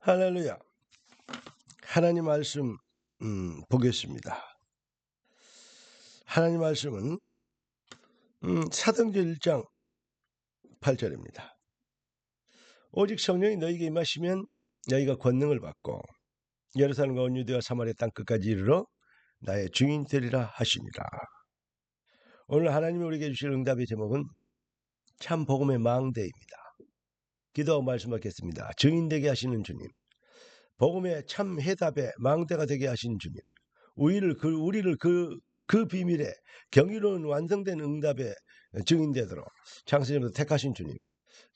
할렐루야. 하나님 말씀 보겠습니다. 하나님 말씀은 사도행전 1장 8절입니다. 오직 성령이 너희에게 임하시면 너희가 권능을 받고 예루살렘과 온 유대와 사마리아 땅 끝까지 이르러 나의 증인 되리라 하시니라. 오늘 하나님이 우리에게 주실 응답의 제목은 참 복음의 망대입니다. 기도하고 말씀하겠습니다. 증인 되게 하시는 주님, 복음의 참 해답의 망대가 되게 하시는 주님, 우리를 그 비밀에 경이로운 완성된 응답의 증인되도록 창세전부터 택하신 주님,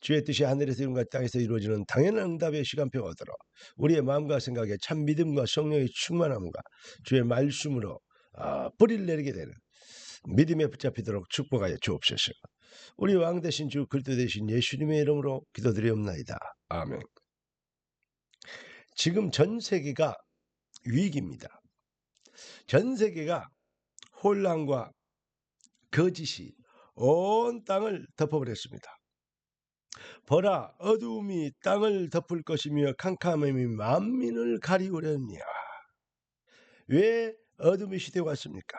주의 뜻이 하늘에서 이룬 것 땅에서 이루어지는 당연한 응답의 시간표가 오도록 우리의 마음과 생각에 참 믿음과 성령의 충만함과 주의 말씀으로 뿌리를 내리게 되는 믿음에 붙잡히도록 축복하여 주옵소서. 우리 왕 되신 주 그리스도 되신 예수님의 이름으로 기도드리옵나이다. 아멘. 지금 전 세계가 위기입니다. 전 세계가 혼란과 거짓이 온 땅을 덮어버렸습니다. 보라, 어두움이 땅을 덮을 것이며 캄캄함이 만민을 가리우려니와. 왜 어둠의 시대가 왔습니까?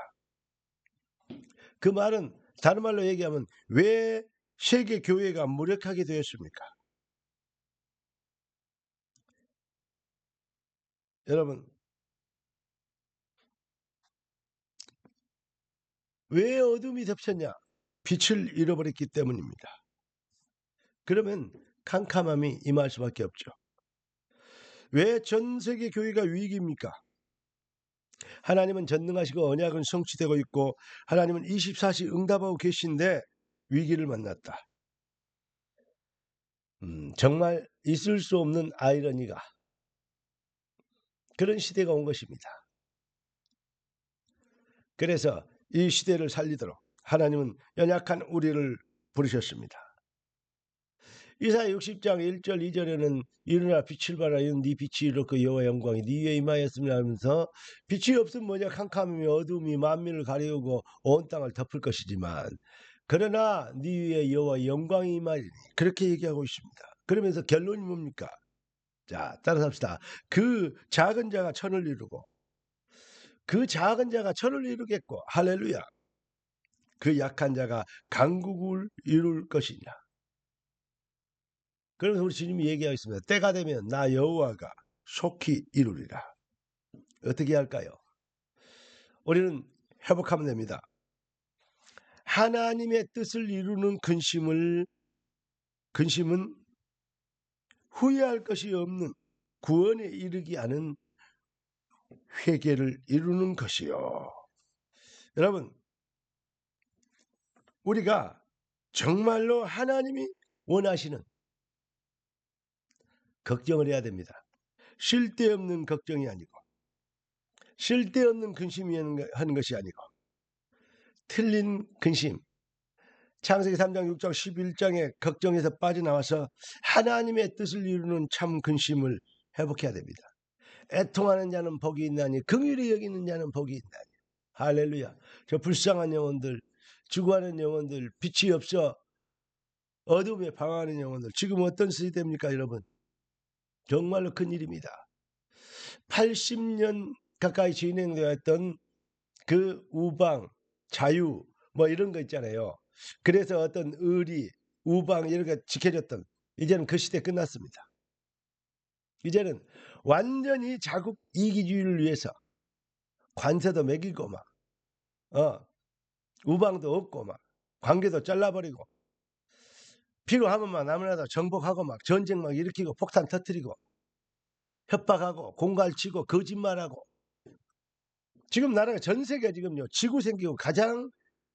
그 말은 다른 말로 얘기하면 왜 세계 교회가 무력하게 되었습니까? 여러분, 왜 어둠이 덮쳤냐? 빛을 잃어버렸기 때문입니다. 그러면 캄캄함이 임할 수밖에 없죠. 왜 전 세계 교회가 위기입니까? 하나님은 전능하시고 언약은 성취되고 있고 하나님은 24시 응답하고 계신데 위기를 만났다. 정말 있을 수 없는 아이러니가 그런 시대가 온 것입니다. 그래서 이 시대를 살리도록 하나님은 연약한 우리를 부르셨습니다. 이사야 60장 1절 2절에는 일어나 빛을 발하여 네 빛이 이렇고 여호와 영광이 네 위에 임하였으며 하면서 빛이 없으면 뭐냐 캄캄함이 어둠이 만민을 가리우고 온 땅을 덮을 것이지만 그러나 네 위에 여호와 영광이 임하리니 그렇게 얘기하고 있습니다. 그러면서 결론이 뭡니까? 자, 따라서 합시다. 그 작은 자가 천을 이루고 그 작은 자가 천을 이루겠고 할렐루야. 그 약한 자가 강국을 이룰 것이니라. 그래서 우리 주님이 얘기하겠습니다. 때가 되면 나 여호와가 속히 이루리라. 어떻게 할까요? 우리는 회복하면 됩니다. 하나님의 뜻을 이루는 근심은 후회할 것이 없는 구원에 이르기 않은 회개를 이루는 것이요. 여러분, 우리가 정말로 하나님이 원하시는 걱정을 해야 됩니다. 쓸데없는 걱정이 아니고 쓸데없는 근심이 하는 것이 아니고 틀린 근심. 창세기 3장 6장 11장의 걱정에서 빠져나와서 하나님의 뜻을 이루는 참 근심을 회복해야 됩니다. 애통하는 자는 복이 있나니 긍휼히 여기는 자는 복이 있나니. 할렐루야. 저 불쌍한 영혼들, 죽어가는 영혼들, 빛이 없어 어둠에 방황하는 영혼들, 지금 어떤 시대입니까 여러분? 정말로 큰일입니다. 80년 가까이 진행되었던 그 우방, 자유 뭐 이런 거 있잖아요. 그래서 어떤 의리, 우방 이런 거 지켜졌던 이제는 그 시대 끝났습니다. 이제는 완전히 자국 이기주의를 위해서 관세도 매기고 막 우방도 없고 막 관계도 잘라버리고 필요하면 아무나 정복하고 막 전쟁 막 일으키고 폭탄 터뜨리고 협박하고 공갈치고 거짓말하고 지금 나라가 전 세계가 지금요 지구 생기고 가장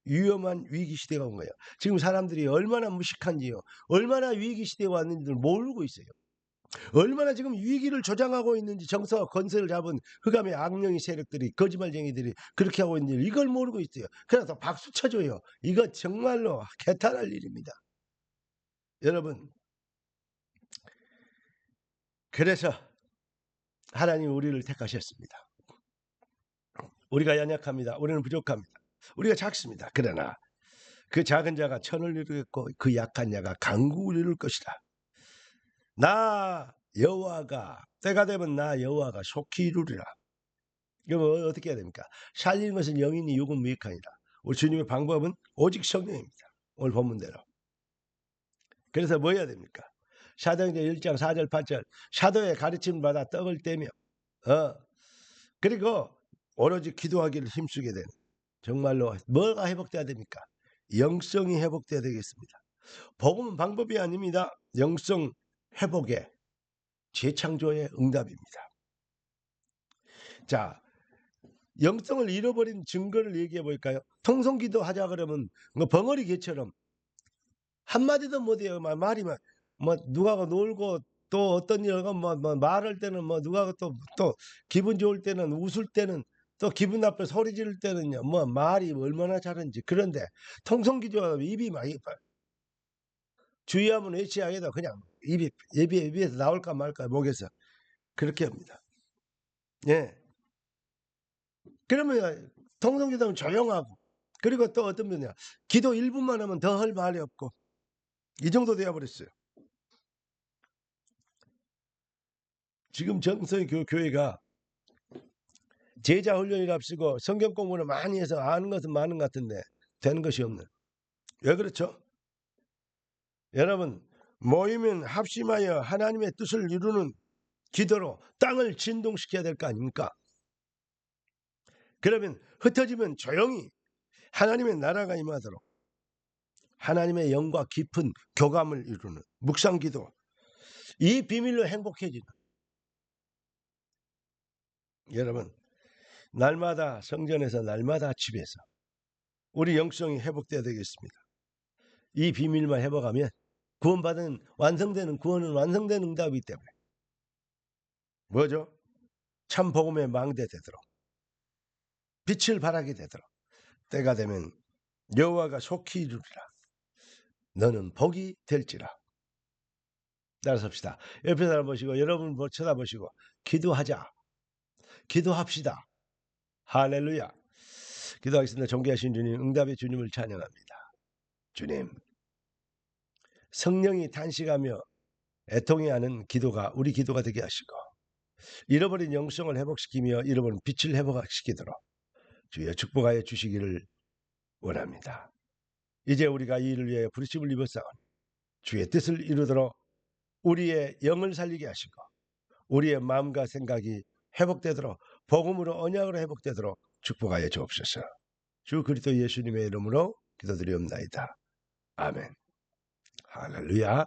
위험한 위기 시대가 온 거예요. 지금 사람들이 얼마나 무식한지요. 얼마나 위기 시대가 왔는지를 모르고 있어요. 얼마나 지금 위기를 조장하고 있는지 정서와 건설을 잡은 흑암의 악령의 세력들이 거짓말쟁이들이 그렇게 하고 있는지 이걸 모르고 있어요. 그래서 박수 쳐줘요. 이거 정말로 개탄할 일입니다. 여러분 그래서 하나님이 우리를 택하셨습니다. 우리가 연약합니다. 우리는 부족합니다. 우리가 작습니다. 그러나 그 작은 자가 천을 이루겠고 그 약한 자가 강국을 이룰 것이다. 나 여호와가 때가 되면 나 여호와가 속히 이루리라. 그러면 어떻게 해야 됩니까? 살리는 것은 영이니 육은 무익하니라. 우리 주님의 방법은 오직 성령입니다. 오늘 본문대로. 그래서 뭐 해야 됩니까? 사도행전 1장 4절 8절 사도의 가르침을 받아 떡을 떼며 그리고 오로지 기도하기를 힘쓰게 되는, 정말로 뭐가 회복돼야 됩니까? 영성이 회복돼야 되겠습니다. 복음은 방법이 아닙니다. 영성 회복의 재창조의 응답입니다. 자, 영성을 잃어버린 증거를 얘기해 볼까요? 통성기도 하자 그러면 뭐 벙어리 개처럼 한마디도 못해요. 말이 뭐 누가 놀고 또 어떤 일가 뭐 말할 때는 뭐 누가 또 기분 좋을 때는 웃을 때는 또 기분 나빠 소리 지를 때는요 뭐 말이 얼마나 잘하는지. 그런데 통성기도하면 입이 막 주의하면 외치하게도 그냥 입에서 나올까 말까 목에서 그렇게 합니다. 예. 그러면 통성기도는 조용하고, 그리고 또 어떤 분이야 기도 1분만 하면 더 할 말이 없고, 이 정도 되어버렸어요. 지금 정서의 교회가 제자 훈련이랍시고 성경 공부를 많이 해서 아는 것은 많은 것 같은데 되는 것이 없는. 왜 그렇죠? 여러분, 모이면 합심하여 하나님의 뜻을 이루는 기도로 땅을 진동시켜야 될 거 아닙니까? 그러면 흩어지면 조용히 하나님의 나라가 임하도록 하나님의 영과 깊은 교감을 이루는 묵상기도, 이 비밀로 행복해지는, 여러분, 날마다 성전에서 날마다 집에서 우리 영성이 회복돼야 되겠습니다. 이 비밀만 회복하면 구원받은 완성되는 구원은 완성된 응답이기 때문에 뭐죠? 참 복음의 망대 되도록 빛을 발하게 되도록 때가 되면 여호와가 속히 이루리라. 너는 복이 될지라. 따라서 합시다. 옆에 사람 보시고 여러분 쳐다보시고 기도하자. 기도합시다. 할렐루야. 기도하겠습니다. 존귀하신 주님, 응답의 주님을 찬양합니다. 주님, 성령이 탄식하며 애통해하는 기도가 우리 기도가 되게 하시고, 잃어버린 영성을 회복시키며 잃어버린 빛을 회복시키도록 주여 축복하여 주시기를 원합니다. 이제 우리가 이 일을 위해 부르심을 입었사오니 주의 뜻을 이루도록 우리의 영을 살리게 하시고 우리의 마음과 생각이 회복되도록 복음으로 언약으로 회복되도록 축복하여 주옵소서. 주 그리스도 예수님의 이름으로 기도드리옵나이다. 아멘. 할렐루야.